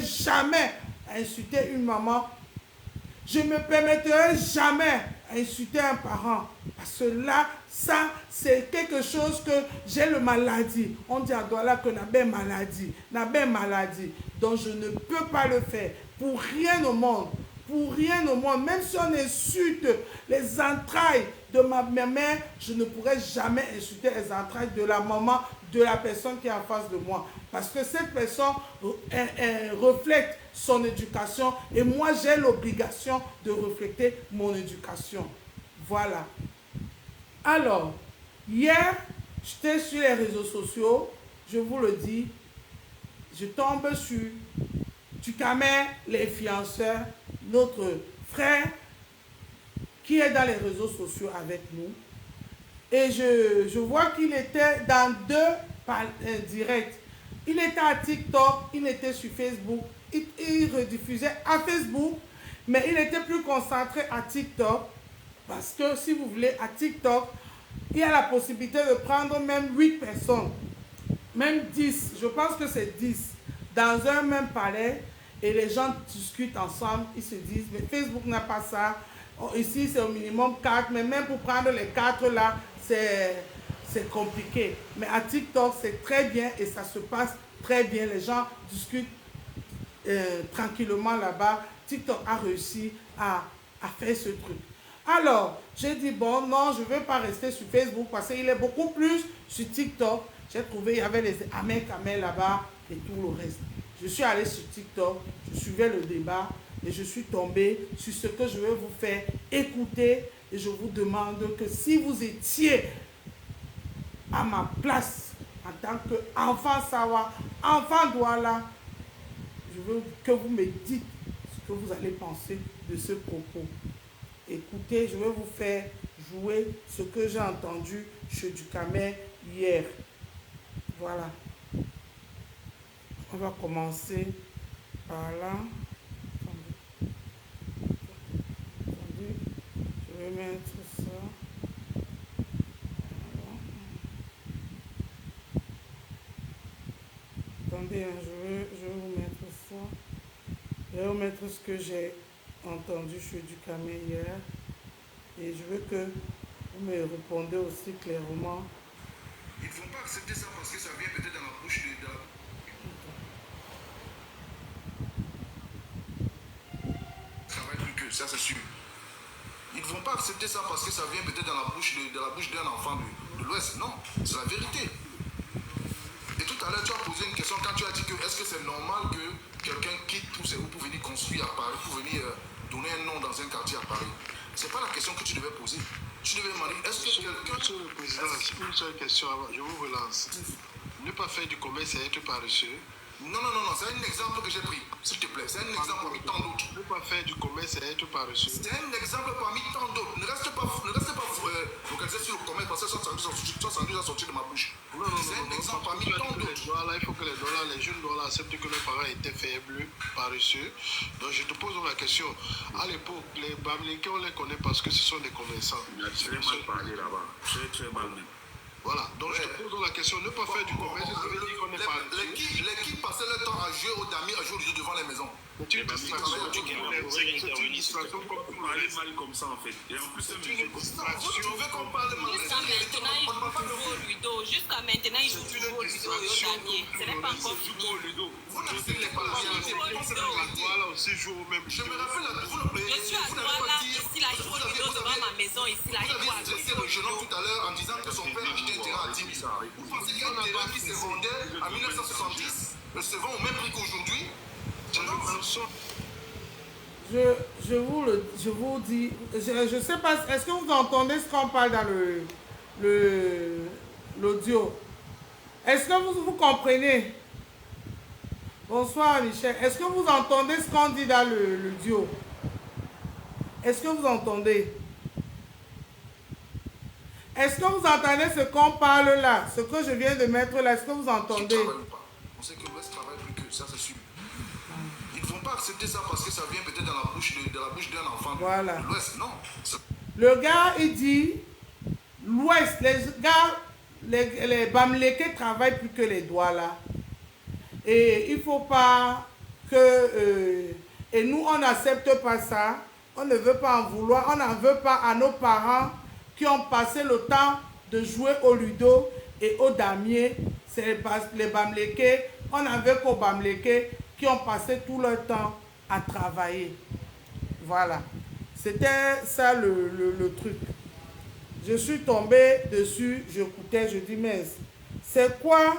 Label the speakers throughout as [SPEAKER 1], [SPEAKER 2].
[SPEAKER 1] jamais insulter une maman. Je ne me permettrai jamais insulter un parent. Parce que là, ça, c'est quelque chose que j'ai le maladie. On dit à Douala que n'a pas maladie. N'a pas maladie. Donc je ne peux pas le faire. Pour rien au monde. Pour rien au monde. Même si on insulte les entrailles de ma mère, je ne pourrai jamais insulter les entrailles de la maman, de la personne qui est en face de moi. Parce que cette personne reflète son éducation et moi j'ai l'obligation de refléter mon éducation. Voilà. Alors, hier, j'étais sur les réseaux sociaux, je vous le dis, je tombe sur Tukamer, les fianceurs, notre frère qui est dans les réseaux sociaux avec nous. Et je vois qu'il était dans deux directs. Il était à TikTok, il était sur Facebook, il rediffusait à Facebook, mais il était plus concentré à TikTok. Parce que si vous voulez, à TikTok, il y a la possibilité de prendre même 8 personnes, même 10, je pense que c'est 10, dans un même palais, et les gens discutent ensemble, ils se disent, mais Facebook n'a pas ça, ici c'est au minimum 4, mais même pour prendre les 4 là, c'est compliqué. Mais à TikTok, c'est très bien et ça se passe très bien, les gens discutent tranquillement là-bas. TikTok a réussi à faire ce truc. Alors, j'ai dit, bon, non, je ne veux pas rester sur Facebook parce qu'il est beaucoup plus sur TikTok. J'ai trouvé, il y avait les Ahmed Kamel là-bas et tout le reste. Je suis allé sur TikTok, je suivais le débat et je suis tombé sur ce que je vais vous faire écouter. Et je vous demande que si vous étiez à ma place en tant qu'enfant Sawa, enfant Douala, je veux que vous me dites ce que vous allez penser de ce propos. Écoutez, je vais vous faire jouer ce que j'ai entendu chez Tukamer hier. Voilà. On va commencer par là. Attendez. Je vais mettre ça. Voilà. Attendez, je vais vous mettre ça. Je vais vous mettre ce que j'ai entendu chez Tukamer hier. Et je veux que vous me répondez aussi clairement.
[SPEAKER 2] Ils ne vont pas accepter ça parce que ça vient peut-être dans la bouche de la... Travaille plus que ça, c'est sûr. Ils ne vont pas accepter ça parce que ça vient peut-être dans la bouche d'un enfant de l'Ouest. Non, c'est la vérité. Et tout à l'heure, tu as posé une question quand tu as dit que est-ce que c'est normal que quelqu'un quitte tous ses roues pour venir construire à Paris, pour venir donner un nom dans un quartier à Paris. C'est pas la question que tu devais poser. Tu devais demander, est-ce que quelqu'un...
[SPEAKER 3] Monsieur le Président, une seule question avant, je vous relance. Ne pas faire du commerce et être paresseux.
[SPEAKER 2] Non, c'est un exemple que j'ai pris, s'il te plaît. C'est un exemple parmi tant d'autres.
[SPEAKER 3] Ne pas faire du commerce et être paresseux.
[SPEAKER 2] C'est un exemple parmi tant d'autres. Ne restez pas focalisé sur le commerce parce que ça a sorti de ma bouche. C'est un exemple parmi tant d'autres.
[SPEAKER 3] Voilà, il faut que les jeunes dollars acceptent que leurs parents étaient faibles, paresseux. Donc je te pose la question. À l'époque, les Bamileke, on les connaît parce que ce sont des commerçants.
[SPEAKER 4] Il a très mal parlé là-bas. Très mal.
[SPEAKER 3] Voilà, donc je te pose la question, ne pas faire du commerce, ça veut dire qu'on est paresseux.
[SPEAKER 2] L'équipe passait le temps à jouer au damier, à jouer au jeu devant les maisons.
[SPEAKER 3] C'est une distraction comme
[SPEAKER 4] parler mal comme ça en fait. Et en plus, c'est une distraction.
[SPEAKER 2] Tu veux qu'on parle mal?
[SPEAKER 5] Jusqu'à maintenant, il joue au ludo. Jusqu'à maintenant, il joue au ludo et au damier. Ce n'est pas encore fini.
[SPEAKER 2] Vous n'acceptez pas la vérité.
[SPEAKER 3] Voilà, aussi joue au même.
[SPEAKER 2] Je me rappelle,
[SPEAKER 5] Je suis à Douala, ici, là, il joue au ludo devant ma maison, ici, là, il joue à
[SPEAKER 2] vous avez dressé le genou tout à l'heure en disant que son père achetait un terrain à 10 000. Vous pensez qu'il y a un terrain qui se vendait en 1970, se vend au même prix qu'aujourd'hui?
[SPEAKER 1] Je vous dis, je sais pas, est-ce que vous entendez ce qu'on parle dans l'audio? Est-ce que vous comprenez? Bonsoir Michel, est-ce que vous entendez ce qu'on dit dans l'audio? Est-ce que vous entendez? Est-ce que vous entendez ce qu'on parle là? Ce que je viens de mettre là, est-ce que vous entendez?
[SPEAKER 2] On sait que l'Ouest travaille plus que ça, c'est sûr. Ils ne vont pas accepter ça parce que ça vient peut-être dans la bouche d'un enfant
[SPEAKER 1] voilà.
[SPEAKER 2] de l'Ouest. Non.
[SPEAKER 1] Le gars, il dit, l'Ouest, les gars, les Bamileke travaillent plus que les Douala. Et il ne faut pas que Et nous, on n'accepte pas ça. On ne veut pas en vouloir. On n'en veut pas à nos parents qui ont passé le temps de jouer au ludo et au damier. C'est les Bamlékés. On n'en veut qu'aux Bamlékés qui ont passé tout leur temps à travailler. Voilà. C'était ça le truc. Je suis tombée dessus, j'écoutais, je dis, mais c'est quoi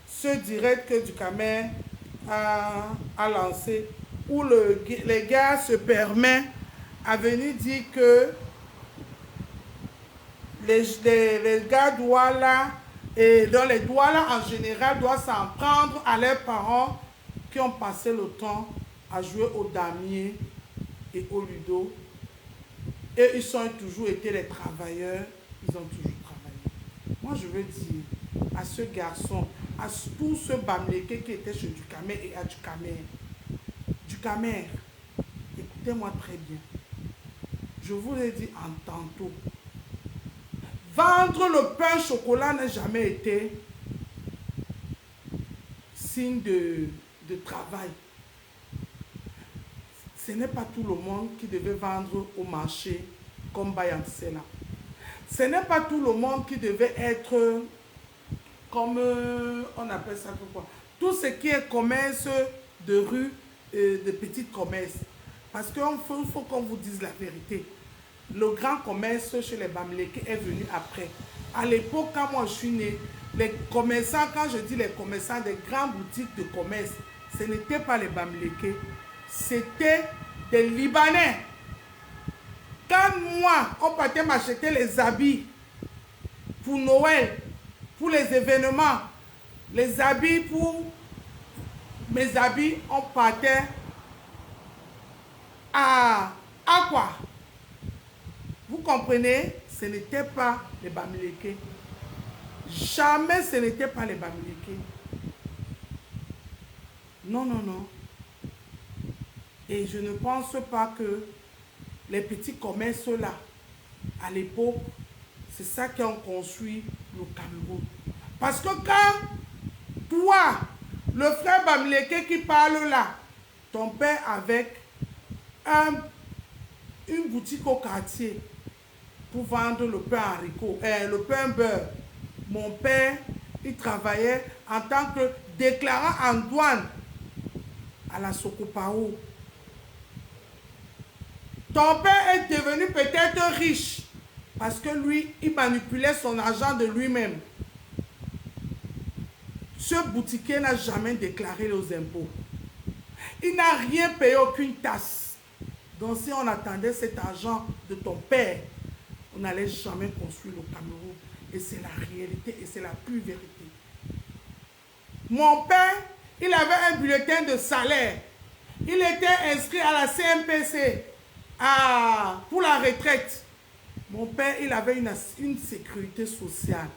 [SPEAKER 1] ce direct que Dukamer a lancé où les gars se permettent à venir dire que les gars Douala et dans les Douala en général doivent s'en prendre à leurs parents qui ont passé le temps à jouer au damier et au ludo. Et ils ont toujours été les travailleurs, ils ont toujours travaillé. Moi, je veux dire à ce garçon, à tous ceux Bamlékés qui étaient chez Dukamer et à Dukamer, écoutez-moi très bien. Je vous l'ai dit en tantôt. Vendre le pain au chocolat n'a jamais été signe de travail. Ce n'est pas tout le monde qui devait vendre au marché comme Bayansela. Ce n'est pas tout le monde qui devait être comme, on appelle ça quoi. Tout ce qui est commerce de rue, de petits commerces. Parce qu'il faut qu'on vous dise la vérité. Le grand commerce chez les Bamlékés est venu après. À l'époque, quand moi je suis né, les commerçants, quand je dis les commerçants des grandes boutiques de commerce, ce n'étaient pas les Bamlékés, c'était des Libanais. Quand moi, on partait m'acheter les habits pour Noël, pour les événements, les habits pour mes habits, on partait à quoi? Vous comprenez? Ce n'était pas les Bamlékés. Jamais ce n'était pas les Bamlékés. Non, non, non. Et je ne pense pas que les petits commerces là, à l'époque, c'est ça qui ont construit le Cameroun. Parce que quand toi, le frère Bamléké qui parle là, ton père avec une boutique au quartier pour vendre le pain haricot, le pain beurre. Mon père, il travaillait en tant que déclarant en douane à la Sokopao. Ton père est devenu peut-être riche parce que lui, il manipulait son argent de lui-même. Ce boutiquier n'a jamais déclaré les impôts. Il n'a rien payé, aucune taxe. Donc si on attendait cet argent de ton père, on n'allait jamais construire le Cameroun. Et c'est la réalité et c'est la pure vérité. Mon père, il avait un bulletin de salaire. Il était inscrit à la CMPC pour la retraite. Mon père, il avait une sécurité sociale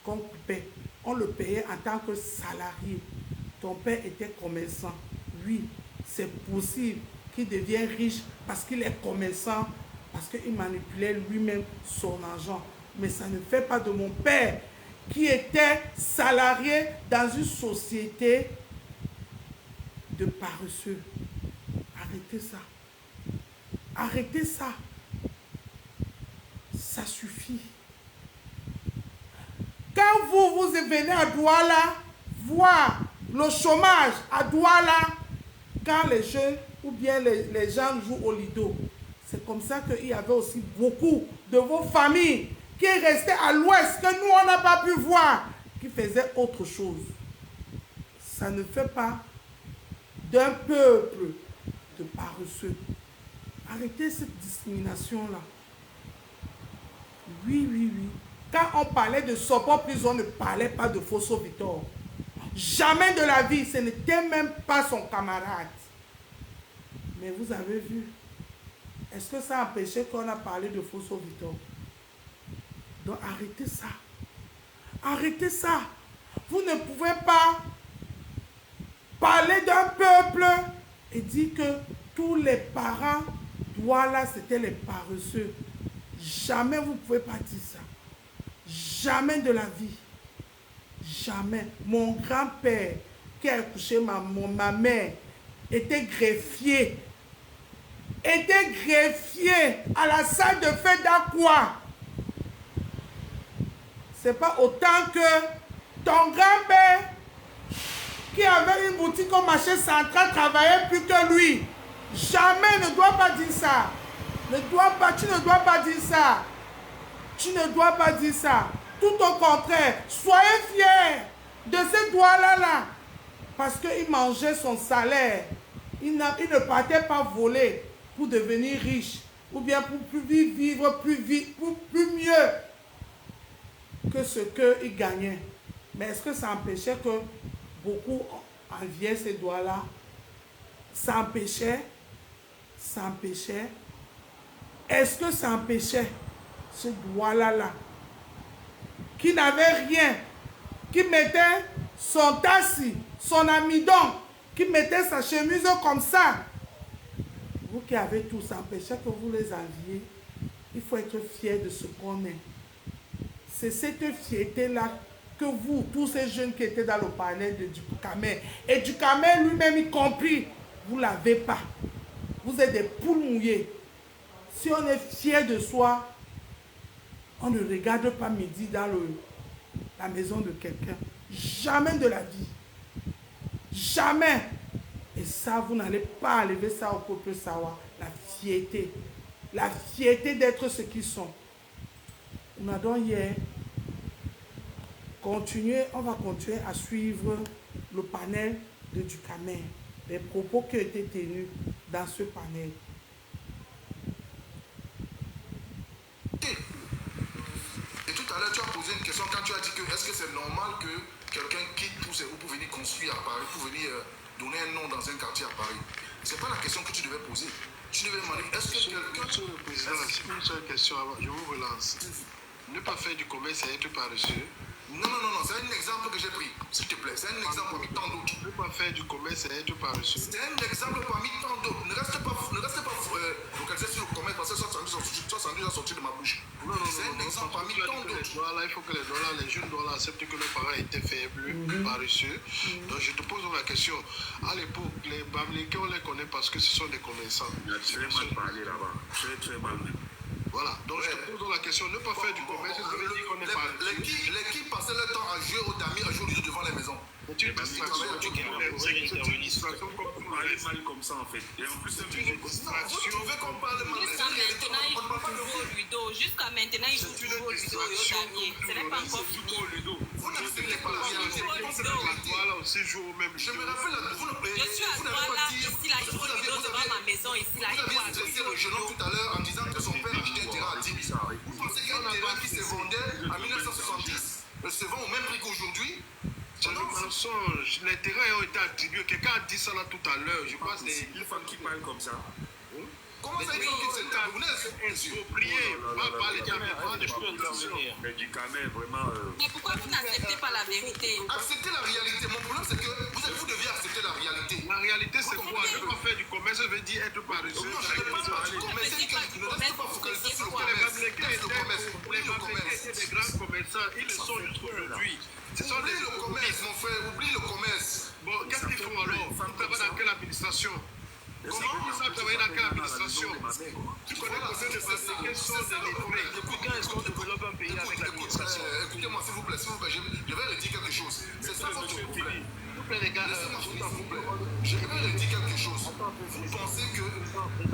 [SPEAKER 1] qu'on coupait. On le payait en tant que salarié. Ton père était commerçant. Oui, c'est possible qu'il devienne riche parce qu'il est commerçant, parce qu'il manipulait lui-même son argent. Mais ça ne fait pas de mon père qui était salarié dans une société de paresseux. Arrêtez ça. Arrêtez ça. Ça suffit. Quand vous venez à Douala voir le chômage à Douala, quand les jeunes ou bien les gens jouent au lido, c'est comme ça qu'il y avait aussi beaucoup de vos familles qui restaient à l'ouest, que nous on n'a pas pu voir, qui faisaient autre chose. Ça ne fait pas d'un peuple de paresseux. Arrêtez cette discrimination-là. Oui, oui, oui. Quand on parlait de Sopo plus, on ne parlait pas de Fosso Victor. Jamais de la vie, ce n'était même pas son camarade. Mais vous avez vu, est-ce que ça a empêché qu'on a parlé de Fosso Victor? Donc arrêtez ça. Arrêtez ça. Vous ne pouvez pas parler d'un peuple et dire que tous les parents, voilà, c'était les paresseux. Jamais vous ne pouvez pas dire ça. Jamais de la vie. Jamais. Mon grand-père qui a accouché ma mère était greffier. Était greffier à la salle de fête d'Aqua. C'est pas autant que ton grand-père qui avait une boutique au marché central travaillait plus que lui. Jamais ne dois pas dire ça. Tu ne dois pas dire ça. Tu ne dois pas dire ça. Tout au contraire, soyez fiers de ce doigt-là. Parce qu'il mangeait son salaire. Il ne partait pas voler pour devenir riche. Ou bien pour vivre plus mieux que ce qu'il gagnait. Mais est-ce que ça empêchait que beaucoup enviaient ces doigts-là? Ça empêchait? Ça empêchait? Est-ce que ça empêchait ce doigt-là qui n'avait rien, qui mettait son tassi, son amidon, qui mettait sa chemise comme ça? Vous qui avez tout, ça empêchait que vous les enviez. Il faut être fier de ce qu'on est. C'est cette fierté-là que vous, tous ces jeunes qui étaient dans le panel de Dukamer, et Dukamer lui-même y compris, vous ne l'avez pas. Vous êtes des poules mouillées. Si on est fier de soi, on ne regarde pas midi dans la maison de quelqu'un. Jamais de la vie. Jamais. Et ça, vous n'allez pas enlever ça au peuple Sawa. La fierté. La fierté d'être ce qu'ils sont. On a donc hier continué, on va continuer à suivre le panel de Dukamer. Les propos qui ont été tenus dans ce panel.
[SPEAKER 2] Et tout à l'heure, tu as posé une question quand tu as dit que est-ce que c'est normal que quelqu'un quitte tous ses groupes pour venir construire à Paris, pour venir donner un nom dans un quartier à Paris. Ce n'est pas la question que tu devais poser. Tu devais demander est-ce que quelqu'un...
[SPEAKER 3] Monsieur le Président, une seule question avant, je vous relance. Ne pas faire du commerce et être paresseux.
[SPEAKER 2] Non, c'est un exemple que j'ai pris, s'il te plaît. C'est un exemple parmi tant d'autres.
[SPEAKER 3] Ne pas faire du commerce et être paresseux.
[SPEAKER 2] C'est un exemple parmi tant d'autres. Ne reste pas focalisé sur le commerce parce que 70 a sorti de ma bouche. C'est un exemple parmi tant d'autres.
[SPEAKER 3] Il faut que les jeunes dollars acceptent que leurs parents étaient faibles, paresseux. Donc je te pose la question. À l'époque, les Bamileke, on les connaît parce que ce sont des commerçants.
[SPEAKER 4] Il y a très mal parlé là-bas. Très mal.
[SPEAKER 3] Voilà, donc je te pose la question, ne pas faire du commerce, ça veut dire qu'on n'est pas...
[SPEAKER 2] L'équipe passait le temps à jouer au tamis, à jouer devant les maisons.
[SPEAKER 3] C'est une distraction comme
[SPEAKER 4] Parler mal comme ça en fait. Et en plus, c'est une
[SPEAKER 2] distraction. Vous trouvez qu'on parle mal?
[SPEAKER 5] Jusqu'à maintenant, il joue toujours au ludo. Jusqu'à maintenant, il joue toujours au ludo et au damier. Ce n'est pas encore fini.
[SPEAKER 2] Vous n'acceptez pas la réalité.
[SPEAKER 3] Voilà, on s'est joué au même
[SPEAKER 2] Je me rappelle,
[SPEAKER 5] je suis à Douala, ici, là, il joue au ludo devant ma maison, ici, là, il
[SPEAKER 2] vous aviez stressé le jeune homme tout à l'heure en disant que son père achetait un terrain à 10 000. Vous pensez qu'un terrain qui se vendait en 1970 se vend au même prix qu'aujourd'hui?
[SPEAKER 3] C'est le mensonge. Les terrains ont été attribués. Quelqu'un a dit ça là tout à l'heure. Je pense que c'est
[SPEAKER 4] une femme qui parle comme ça.
[SPEAKER 2] Comment ça, il faut que c'est
[SPEAKER 3] exproprié par les Camerounais. Je peux intervenir.
[SPEAKER 4] Mais du Cameroun, vraiment.
[SPEAKER 5] Mais pourquoi vous n'acceptez pas la vérité?
[SPEAKER 2] Acceptez la réalité. Mon problème, c'est que vous deviez accepter la réalité.
[SPEAKER 3] La réalité, c'est quoi? Ne pas faire du commerce, ça veut dire être paresseux.
[SPEAKER 2] Non, je ne parle pas du commerce. Ne reste pas focalisé sur le commerce.
[SPEAKER 3] Les Bamileke étaient des grands commerçants. Ils le sont jusqu'aujourd'hui.
[SPEAKER 2] Oublie le commerce, mon frère. Oublie le commerce.
[SPEAKER 3] Bon, qu'est-ce qu'ils font alors? Ils travaillent dans quelle administration? Comment ils savent travailler dans quelle administration? Tu connais combien de Bamileke sont des lettrés? Depuis quand est-ce qu'on développe un pays avec l'administration?
[SPEAKER 2] Écoutez-moi, s'il vous plaît, je vais redire quelque chose. C'est ça votre problème.
[SPEAKER 3] Les gars,
[SPEAKER 2] s'il vous plaît. Je vais redire quelque chose. Vous pensez que...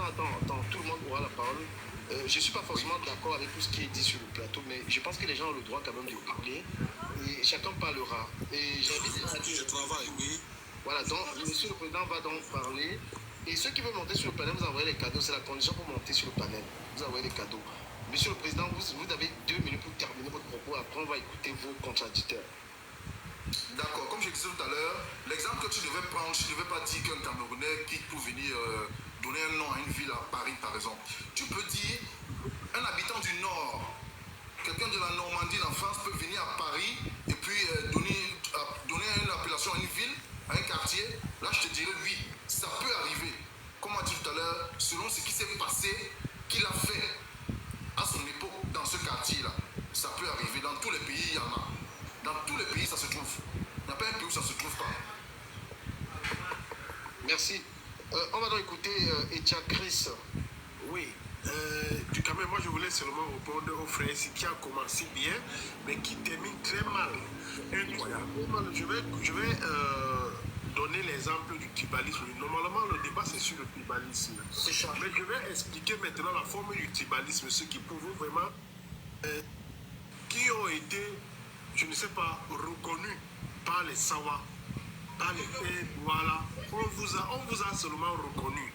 [SPEAKER 6] Attends, tout le monde aura la parole. Je ne suis pas forcément d'accord avec tout ce qui est dit sur le plateau, mais je pense que les gens ont le droit quand même de parler. Et chacun parlera. Et j'invite à dire...
[SPEAKER 3] Je travaille, oui.
[SPEAKER 6] Voilà, donc, Monsieur le Président va donc parler. Et ceux qui veulent monter sur le panel, vous envoyez les cadeaux. C'est la condition pour monter sur le panel. Vous envoyez les cadeaux. Monsieur le Président, vous avez 2 minutes pour terminer votre propos. Après, on va écouter vos contradicteurs.
[SPEAKER 2] D'accord, comme je disais tout à l'heure, l'exemple que tu devais prendre, tu ne devais pas dire qu'un Camerounais quitte pour venir donner un nom à une ville à Paris, par exemple. Tu peux dire un habitant du Nord, quelqu'un de la Normandie, en France, peut venir à Paris et puis donner une appellation à une ville, à un quartier. Là, je te dirais oui, ça peut arriver. Comme on a dit tout à l'heure, selon ce qui s'est passé, qu'il a fait à son époque dans ce quartier-là, ça peut arriver. Dans tous les pays, il y en a. Dans tous les pays, ça se trouve. Il n'y a pas un pays où ça ne se trouve pas.
[SPEAKER 6] Merci. On va donc écouter Etia Chris.
[SPEAKER 3] Oui. Quand même, moi je voulais seulement répondre au frère qui a commencé bien, mais qui termine très mal. Incroyable. Je vais donner l'exemple du tribalisme. Normalement, le débat c'est sur le tribalisme.
[SPEAKER 6] C'est ça.
[SPEAKER 3] Mais je vais expliquer maintenant la forme du tribalisme, ce qui prouve vraiment qui ont été, je ne sais pas, reconnus par les Sawa, par les pères, voilà. On vous a seulement reconnu.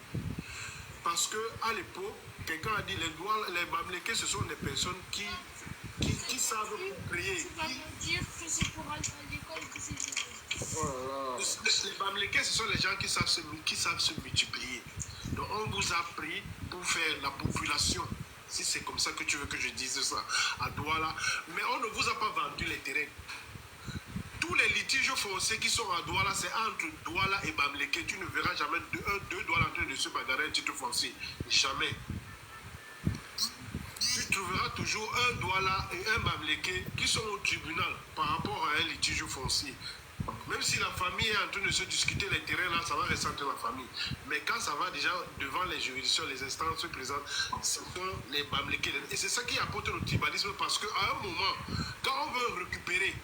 [SPEAKER 3] Parce qu'à l'époque, quelqu'un a dit les Bamlékés, ce sont des personnes qui savent prier.
[SPEAKER 7] Tu vas me dire que c'est pour aller à l'école que c'est pour...
[SPEAKER 6] Oh là là.
[SPEAKER 3] Les Bamlékés, ce sont les gens qui savent se multiplier. Donc on vous a pris pour faire la population. Si c'est comme ça que tu veux que je dise ça, à Douala. Mais on ne vous a pas vendu les terrains. Tous les litiges fonciers qui sont à Douala, c'est entre Douala et Bamléké. Tu ne verras jamais deux Douala en train de se bagarrer un titre foncier. Jamais. Tu trouveras toujours un Douala et un Bamléké qui sont au tribunal par rapport à un litige foncier. Même si la famille est en train de se discuter les terrains, là, ça va ressentir la famille. Mais quand ça va déjà devant les juridictions, les instances se présentent, ce sont les Bamlékés. Et c'est ça qui apporte le tribalisme parce qu'à un moment, quand on veut récupérer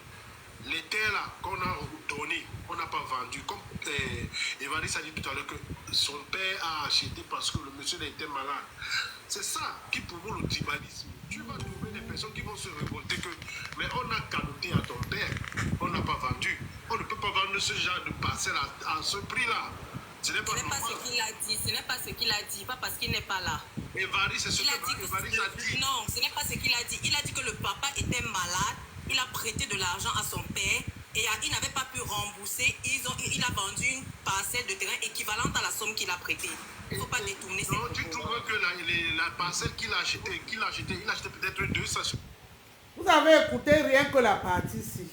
[SPEAKER 3] les terres là qu'on a données, on n'a pas vendu, comme Évariste a dit tout à l'heure que son père a acheté parce que le monsieur était malade. C'est ça qui prouve le tribalisme. Tu vas trouver des personnes qui vont se révolter que mais on a canoté à ton père, on n'a pas vendu. On ne peut pas vendre ce genre de parcelle à ce prix-là. Ce n'est pas normal.
[SPEAKER 5] Ce qu'il a dit, ce n'est pas ce qu'il a dit, pas parce qu'il n'est pas là.
[SPEAKER 3] Évariste, c'est ce que Évariste a dit.
[SPEAKER 5] Non, ce n'est pas ce qu'il a dit. Il a dit que le papa était malade, il a prêté de l'argent à son père et il n'avait pas pu rembourser. Il a vendu une parcelle de terrain équivalente à la somme qu'il a prêtée. Il ne faut pas détourner ses
[SPEAKER 3] propos. Non, tu trouves que la parcelle qu'il a achetée, il a acheté peut-être 200.
[SPEAKER 1] Vous avez écouté rien que la partie ici.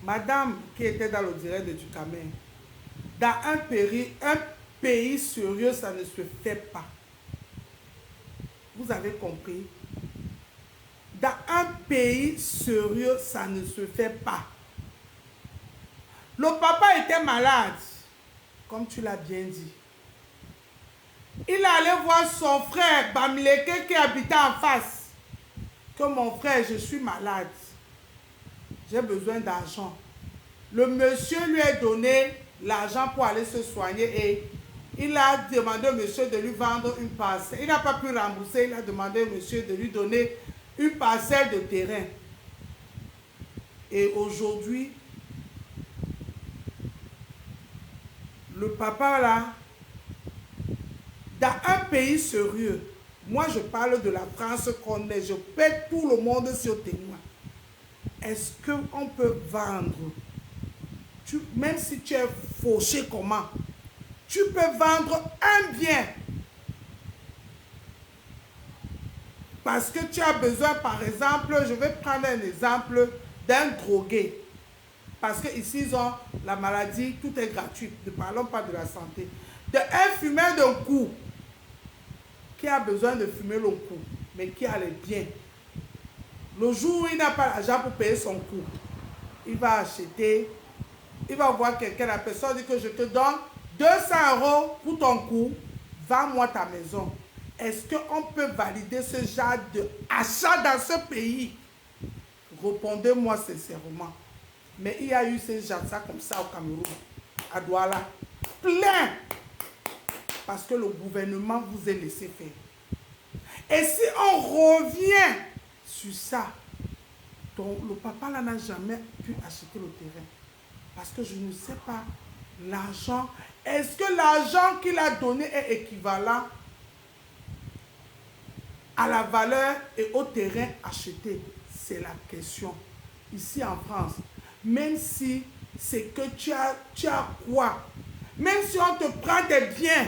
[SPEAKER 1] Madame qui était dans le direct de Ducamel, dans un pays sérieux, ça ne se fait pas. Vous avez compris? Dans un pays sérieux, ça ne se fait pas. Le papa était malade, comme tu l'as bien dit. Il allait voir son frère Bamléké qui habitait en face. Que mon frère, je suis malade. J'ai besoin d'argent. Le monsieur lui a donné l'argent pour aller se soigner et il a demandé au monsieur de lui vendre une parcelle. Il n'a pas pu rembourser, il a demandé au monsieur de lui donner une parcelle de terrain. Et aujourd'hui, le papa là, dans un pays sérieux, moi je parle de la France qu'on est, je pète tout le monde sur témoin. Est-ce qu'on peut vendre, même si tu es fauché comment, tu peux vendre un bien parce que tu as besoin, par exemple, je vais prendre un exemple d'un drogué. Parce qu'ici, ils ont la maladie, tout est gratuit. Ne parlons pas de la santé. Un fumeur de coup qui a besoin de fumer le coup, mais qui a les biens. Le jour où il n'a pas l'argent pour payer son coup, il va acheter, il va voir quelqu'un, la personne dit que je te donne 200 € pour ton coup, vends-moi ta maison. Est-ce qu'on peut valider ce genre d'achat dans ce pays? Répondez-moi sincèrement. Mais il y a eu ces gens comme ça au Cameroun, à Douala, plein. Parce que le gouvernement vous a laissé faire. Et si on revient sur ça, donc le papa là n'a jamais pu acheter le terrain. Parce que je ne sais pas, l'argent, est-ce que l'argent qu'il a donné est équivalent à la valeur et au terrain acheté? C'est la question. Ici en France, même si c'est que tu as quoi? Même si on te prend des biens,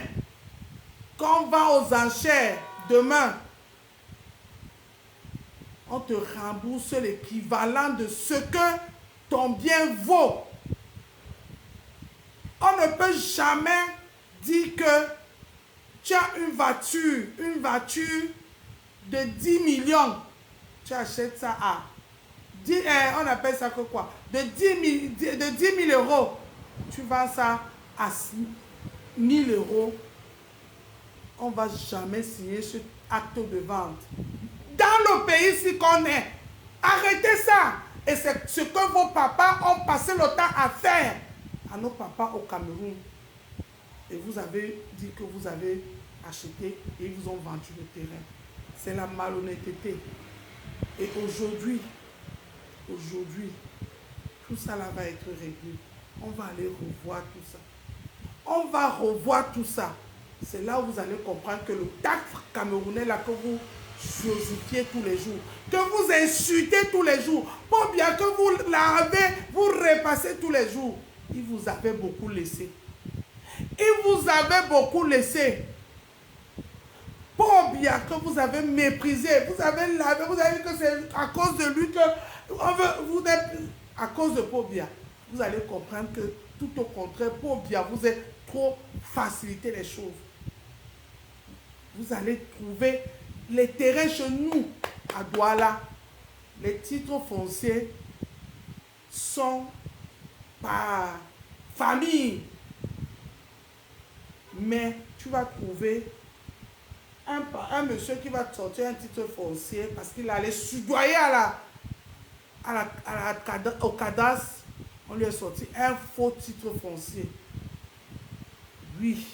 [SPEAKER 1] quand on va aux enchères demain, on te rembourse l'équivalent de ce que ton bien vaut. On ne peut jamais dire que tu as une voiture de 10 millions. Tu achètes ça à 10, on appelle ça que quoi? De 10 000 €. Tu vends ça à 9 1 000 €, on ne va jamais signer ce acte de vente. Dans le pays ici qu'on est, arrêtez ça. Et c'est ce que vos papas ont passé le temps à faire à nos papas au Cameroun. Et vous avez dit que vous avez acheté et ils vous ont vendu le terrain. C'est la malhonnêteté. Et aujourd'hui, tout ça là va être réglé. On va aller revoir tout ça. On va revoir tout ça. C'est là où vous allez comprendre que le tact camerounais là que vous josifiez tous les jours, que vous insultez tous les jours, pour bien que vous lavez, vous repassez tous les jours. Il vous avait beaucoup laissé. Il vous avait beaucoup laissé. Pour bien que vous avez méprisé, vous avez lavé, vous avez dit que c'est à cause de lui que vous êtes, à cause de Pobia. Vous allez comprendre que tout au contraire, Pobia vous a trop facilité les choses. Vous allez trouver les terrains chez nous, à Douala. Les titres fonciers sont par famille. Mais tu vas trouver un monsieur qui va te sortir un titre foncier parce qu'il allait soudoyer au cadastre. On lui a sorti un faux titre foncier. Oui.